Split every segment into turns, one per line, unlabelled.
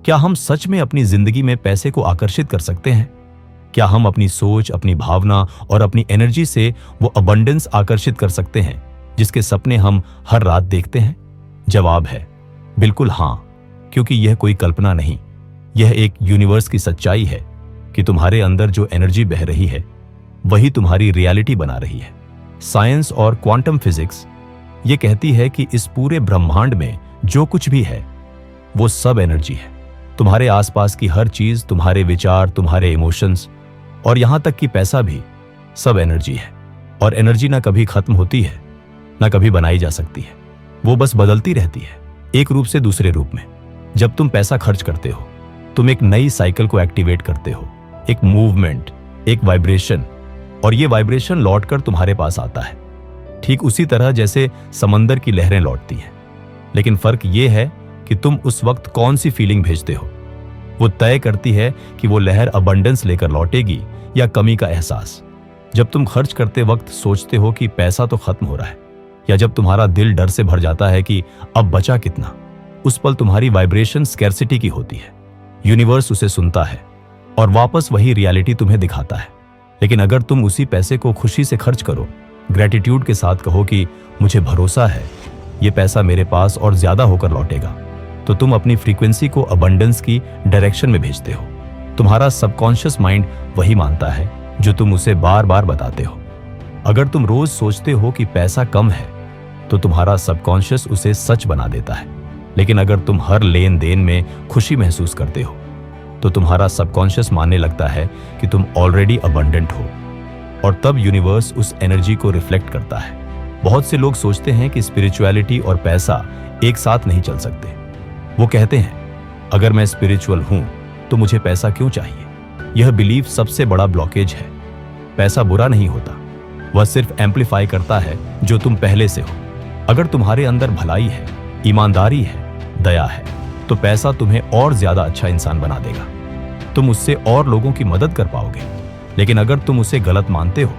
क्या हम सच में अपनी जिंदगी में पैसे को आकर्षित कर सकते हैं? क्या हम अपनी सोच, अपनी भावना और अपनी एनर्जी से वो अबंडेंस आकर्षित कर सकते हैं जिसके सपने हम हर रात देखते हैं? जवाब है बिल्कुल हाँ, क्योंकि यह कोई कल्पना नहीं, यह एक यूनिवर्स की सच्चाई है कि तुम्हारे अंदर जो एनर्जी बह रही है वही तुम्हारी रियलिटी बना रही है। साइंस और क्वांटम फिजिक्स ये कहती है कि इस पूरे ब्रह्मांड में जो कुछ भी है वो सब एनर्जी है। तुम्हारे आसपास की हर चीज, तुम्हारे विचार, तुम्हारे इमोशंस और यहां तक कि पैसा भी सब एनर्जी है। और एनर्जी ना कभी खत्म होती है, ना कभी बनाई जा सकती है, वो बस बदलती रहती है एक रूप से दूसरे रूप में। जब तुम पैसा खर्च करते हो, तुम एक नई साइकिल को एक्टिवेट करते हो, एक मूवमेंट, एक वाइब्रेशन, और ये वाइब्रेशन लौटकर तुम्हारे पास आता है, ठीक उसी तरह जैसे समंदर की लहरें लौटती हैं। लेकिन फर्क ये है कि तुम उस वक्त कौन सी फीलिंग भेजते हो। वो तय करती है कि वो लहर अबंडेंस लेकर लौटेगी या कमी का एहसास। जब तुम खर्च करते वक्त सोचते हो कि पैसा तो खत्म हो रहा है, या जब तुम्हारा दिल डर से भर जाता है कि अब बचा कितना, उस पल तुम्हारी वाइब्रेशन स्कैर्सिटी की होती है। यूनिवर्स उसे सुनता है और वापस वही रियलिटी तुम्हें दिखाता है। लेकिन अगर तुम उसी पैसे को खुशी से खर्च करो, ग्रेटिट्यूड के साथ कहो कि मुझे भरोसा है ये पैसा मेरे पास और ज्यादा होकर लौटेगा, तो तुम अपनी फ्रीक्वेंसी को अबंडेंस की डायरेक्शन में भेजते हो। तुम्हारा सबकॉन्शियस माइंड वही मानता है जो तुम उसे बार बार बताते हो। अगर तुम रोज सोचते हो कि पैसा कम है, तो तुम्हारा सबकॉन्शियस उसे सच बना देता है। लेकिन अगर तुम हर लेन देन में खुशी महसूस करते हो, तो तुम्हारा सबकॉन्शियस मानने लगता है कि तुम ऑलरेडी अबंडेंट हो, और तब यूनिवर्स उस एनर्जी को रिफ्लेक्ट करता है। बहुत से लोग सोचते हैं कि स्पिरिचुअलिटी और पैसा एक साथ नहीं चल सकते। वो कहते हैं अगर मैं स्पिरिचुअल हूं तो मुझे पैसा क्यों चाहिए। यह बिलीफ सबसे बड़ा ब्लॉकेज है। पैसा बुरा नहीं होता, वह सिर्फ एम्पलीफाई करता है जो तुम पहले से हो। अगर तुम्हारे अंदर भलाई है, ईमानदारी है, दया है, तो पैसा तुम्हें और ज्यादा अच्छा इंसान बना देगा। तुम उससे और लोगों की मदद कर पाओगे। लेकिन अगर तुम उसे गलत मानते हो,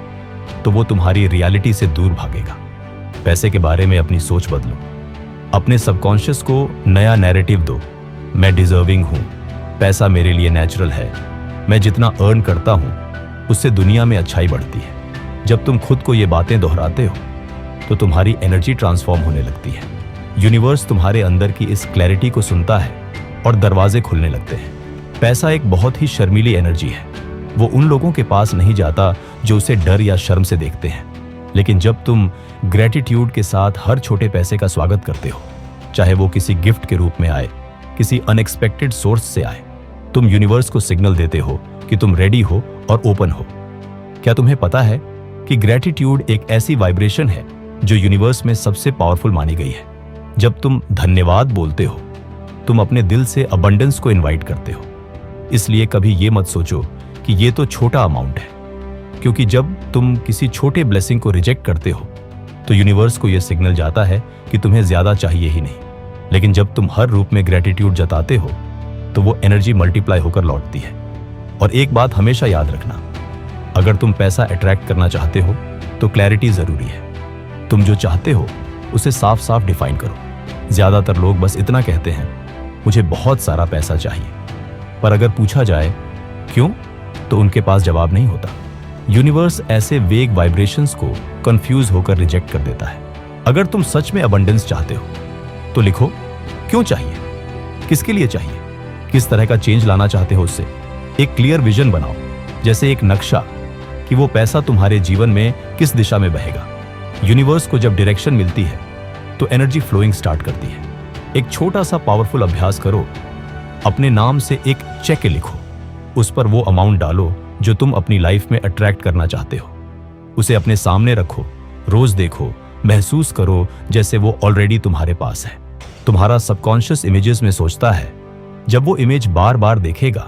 तो वो तुम्हारी रियलिटी से दूर भागेगा। पैसे के बारे में अपनी सोच बदलो। अपने सबकॉन्शियस को नया नैरेटिव दो। मैं डिजर्विंग हूं, पैसा मेरे लिए नेचुरल है, मैं जितना अर्न करता हूं उससे दुनिया में अच्छाई बढ़ती है। जब तुम खुद को ये बातें दोहराते हो, तो तुम्हारी एनर्जी ट्रांसफॉर्म होने लगती है। यूनिवर्स तुम्हारे अंदर की इस क्लैरिटी को सुनता है और दरवाजे खुलने लगते हैं। पैसा एक बहुत ही शर्मीली एनर्जी है। वो उन लोगों के पास नहीं जाता जो उसे डर या शर्म से देखते हैं। लेकिन जब तुम ग्रेटिट्यूड के साथ हर छोटे पैसे का स्वागत करते हो, चाहे वो किसी गिफ्ट के रूप में आए, किसी अनएक्सपेक्टेड सोर्स से आए, तुम यूनिवर्स को सिग्नल देते हो कि तुम रेडी हो और ओपन हो। क्या तुम्हें पता है कि ग्रेटिट्यूड एक ऐसी वाइब्रेशन है जो यूनिवर्स में सबसे पावरफुल मानी गई है। जब तुम धन्यवाद बोलते हो, तुम अपने दिल से अबंडेंस को इनवाइट करते हो। इसलिए कभी ये मत सोचो कि ये तो छोटा अमाउंट है, क्योंकि जब तुम किसी छोटे ब्लेसिंग को रिजेक्ट करते हो, तो यूनिवर्स को यह सिग्नल जाता है कि तुम्हें ज्यादा चाहिए ही नहीं। लेकिन जब तुम हर रूप में ग्रेटिट्यूड जताते हो, तो वो एनर्जी मल्टीप्लाई होकर लौटती है। और एक बात हमेशा याद रखना, अगर तुम पैसा अट्रैक्ट करना चाहते हो, तो क्लैरिटी जरूरी है। तुम जो चाहते हो उसे साफ साफ डिफाइन करो। ज्यादातर लोग बस इतना कहते हैं, मुझे बहुत सारा पैसा चाहिए, पर अगर पूछा जाए क्यों, तो उनके पास जवाब नहीं होता। यूनिवर्स ऐसे वेग वाइब्रेशंस को कंफ्यूज होकर रिजेक्ट कर देता है। अगर तुम सच में अबंडेंस चाहते हो, तो लिखो क्यों चाहिए, किसके लिए चाहिए, किस तरह का चेंज लाना चाहते हो। उससे एक क्लियर विजन बनाओ, जैसे एक नक्शा, कि वो पैसा तुम्हारे जीवन में किस दिशा में बहेगा। यूनिवर्स को जब डायरेक्शन मिलती है, तो एनर्जी फ्लोइंग स्टार्ट करती है। एक छोटा सा पावरफुल अभ्यास करो। अपने नाम से एक चेक लिखो, उस पर वो अमाउंट डालो जो तुम अपनी लाइफ में अट्रैक्ट करना चाहते हो। उसे अपने सामने रखो, रोज देखो, महसूस करो जैसे वो ऑलरेडी तुम्हारे पास है। तुम्हारा सबकॉन्शियस इमेजेस में सोचता है। जब वो इमेज बार बार देखेगा,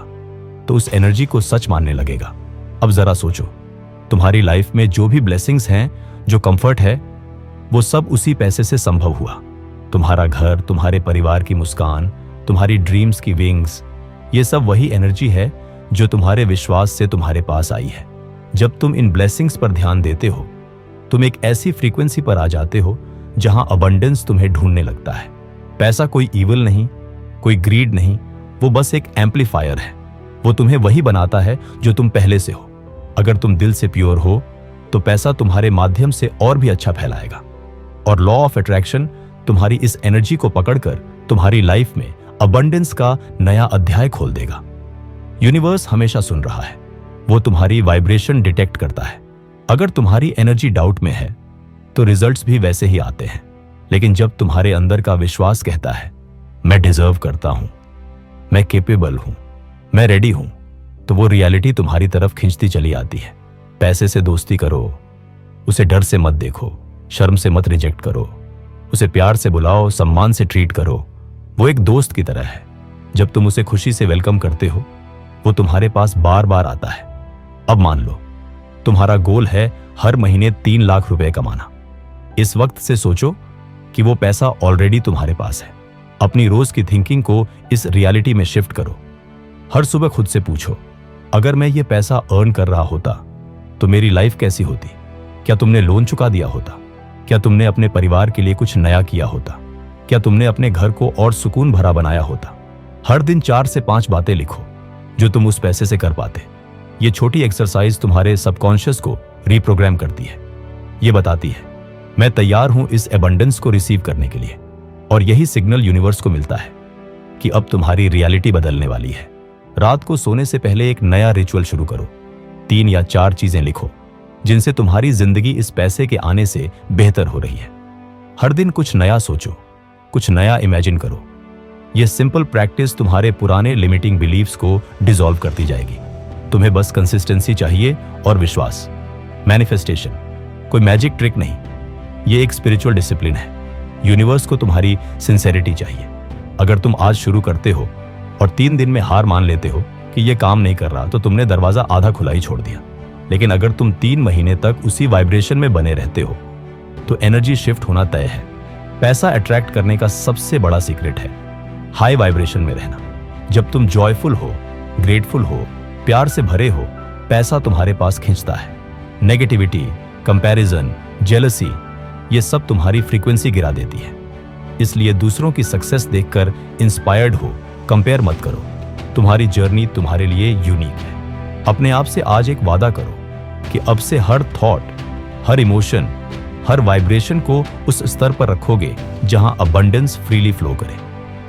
तो उस एनर्जी को सच मानने लगेगा। अब जरा सोचो, तुम्हारी लाइफ में जो भी ब्लेसिंग्स हैं, जो कंफर्ट है, वो सब उसी पैसे से संभव हुआ। तुम्हारा घर, तुम्हारे परिवार की मुस्कान, तुम्हारी ड्रीम्स की विंग्स, ये सब वही एनर्जी है जो तुम्हारे विश्वास से तुम्हारे पास आई है। जब तुम इन ब्लेसिंग्स पर ध्यान देते हो, तुम एक ऐसी फ्रीक्वेंसी पर आ जाते हो जहां अबंडेंस तुम्हें ढूंढने लगता है। पैसा कोई ईविल नहीं, कोई ग्रीड नहीं, वो बस एक एम्पलीफायर है। वो तुम्हें वही बनाता है जो तुम पहले से हो। अगर तुम दिल से प्योर हो तो पैसा तुम्हारे माध्यम से और भी अच्छा फैलाएगा, और लॉ ऑफ अट्रैक्शन तुम्हारी इस एनर्जी को पकड़कर तुम्हारी लाइफ में अबंडेंस का नया अध्याय खोल देगा। यूनिवर्स हमेशा सुन रहा है, वो तुम्हारी वाइब्रेशन डिटेक्ट करता है। अगर तुम्हारी एनर्जी डाउट में है तो रिजल्ट्स भी वैसे ही आते हैं, लेकिन जब तुम्हारे अंदर का विश्वास कहता है मैं डिजर्व करता हूं, मैं केपेबल हूं, मैं रेडी हूं, तो वो रियलिटी तुम्हारी तरफ खींचती चली आती है। पैसे से दोस्ती करो, उसे डर से मत देखो, शर्म से मत रिजेक्ट करो, उसे प्यार से बुलाओ, सम्मान से ट्रीट करो। वो एक दोस्त की तरह है। जब तुम उसे खुशी से वेलकम करते हो वो तुम्हारे पास बार बार आता है। अब मान लो तुम्हारा गोल है हर महीने 3 लाख रुपए कमाना। इस वक्त से सोचो कि वो पैसा ऑलरेडी तुम्हारे पास है। अपनी रोज की थिंकिंग को इस रियलिटी में शिफ्ट करो। हर सुबह खुद से पूछो, अगर मैं ये पैसा अर्न कर रहा होता तो मेरी लाइफ कैसी होती? क्या तुमने लोन चुका दिया होता? क्या तुमने अपने परिवार के लिए कुछ नया किया होता? क्या तुमने अपने घर को और सुकून भरा बनाया होता? हर दिन 4 से 5 बातें लिखो जो तुम उस पैसे से कर पाते। ये छोटी एक्सरसाइज तुम्हारे सबकॉन्शियस को रीप्रोग्राम करती है। ये बताती है मैं तैयार हूं इस एबंडेंस को रिसीव करने के लिए, और यही सिग्नल यूनिवर्स को मिलता है कि अब तुम्हारी रियलिटी बदलने वाली है। रात को सोने से पहले एक नया रिचुअल शुरू करो। 3 या 4 चीजें लिखो जिनसे तुम्हारी जिंदगी इस पैसे के आने से बेहतर हो रही है। हर दिन कुछ नया सोचो, कुछ नया इमेजिन करो। यह सिंपल प्रैक्टिस तुम्हारे पुराने लिमिटिंग बिलीव्स को डिसॉल्व करती जाएगी। तुम्हें बस कंसिस्टेंसी चाहिए और विश्वास। मैनिफेस्टेशन कोई मैजिक ट्रिक नहीं, ये एक स्पिरिचुअल डिसिप्लिन है। यूनिवर्स को तुम्हारी सिंसेरिटी चाहिए। अगर तुम आज शुरू करते हो और 3 दिन में हार मान लेते हो कि यह काम नहीं कर रहा, तो तुमने दरवाजा आधा खुला ही छोड़ दिया। लेकिन अगर तुम 3 महीने तक उसी वाइब्रेशन में बने रहते हो तो एनर्जी शिफ्ट होना तय है। पैसा अट्रैक्ट करने का सबसे बड़ा सीक्रेट है हाई वाइब्रेशन में रहना। जब तुम जॉयफुल हो, ग्रेटफुल हो, प्यार से भरे हो, पैसा तुम्हारे पास खींचता है। नेगेटिविटी, कंपैरिजन, जेलसी, ये सब तुम्हारी फ्रीक्वेंसी गिरा देती है। इसलिए दूसरों की सक्सेस देखकर इंस्पायर्ड हो, कंपेयर मत करो। तुम्हारी जर्नी तुम्हारे लिए यूनिक है। अपने आप से आज एक वादा करो कि अब से हर थॉट, हर इमोशन, हर वाइब्रेशन को उस स्तर पर रखोगे जहां अबंडेंस फ्रीली फ्लो करे।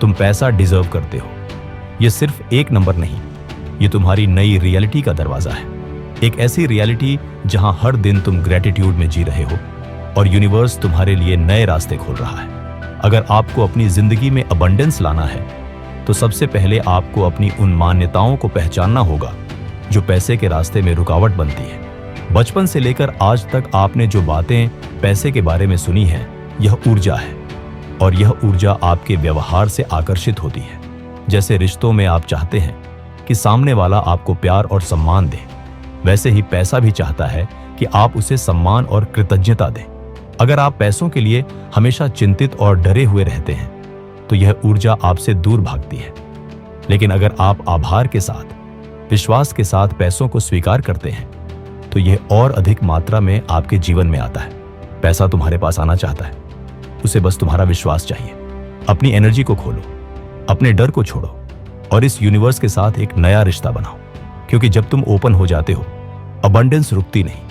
तुम पैसा डिजर्व करते हो। यह सिर्फ एक नंबर नहीं, ये तुम्हारी नई रियलिटी का दरवाजा है। एक ऐसी रियलिटी जहां हर दिन तुम ग्रेटिट्यूड में जी रहे हो और यूनिवर्स तुम्हारे लिए नए रास्ते खोल रहा है। अगर आपको अपनी जिंदगी में अबंडेंस लाना है तो सबसे पहले आपको अपनी उन मान्यताओं को पहचानना होगा जो पैसे के रास्ते में रुकावट बनती है। बचपन से लेकर आज तक आपने जो बातें पैसे के बारे में सुनी हैं, यह ऊर्जा है, और यह ऊर्जा आपके व्यवहार से आकर्षित होती है। जैसे रिश्तों में आप चाहते हैं कि सामने वाला आपको प्यार और सम्मान दे, वैसे ही पैसा भी चाहता है कि आप उसे सम्मान और कृतज्ञता दें। अगर आप पैसों के लिए हमेशा चिंतित और डरे हुए रहते हैं तो यह ऊर्जा आपसे दूर भागती है। लेकिन अगर आप आभार के साथ, विश्वास के साथ पैसों को स्वीकार करते हैं तो यह और अधिक मात्रा में आपके जीवन में आता है। पैसा तुम्हारे पास आना चाहता है, उसे बस तुम्हारा विश्वास चाहिए। अपनी एनर्जी को खोलो, अपने डर को छोड़ो और इस यूनिवर्स के साथ एक नया रिश्ता बनाओ। क्योंकि जब तुम ओपन हो जाते हो, अबंडेंस रुकती नहीं,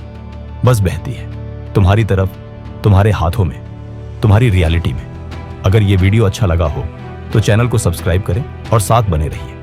बस बहती है तुम्हारी तरफ, तुम्हारे हाथों में, तुम्हारी रियलिटी में। अगर ये वीडियो अच्छा लगा हो तो चैनल को सब्सक्राइब करें और साथ बने रहिए।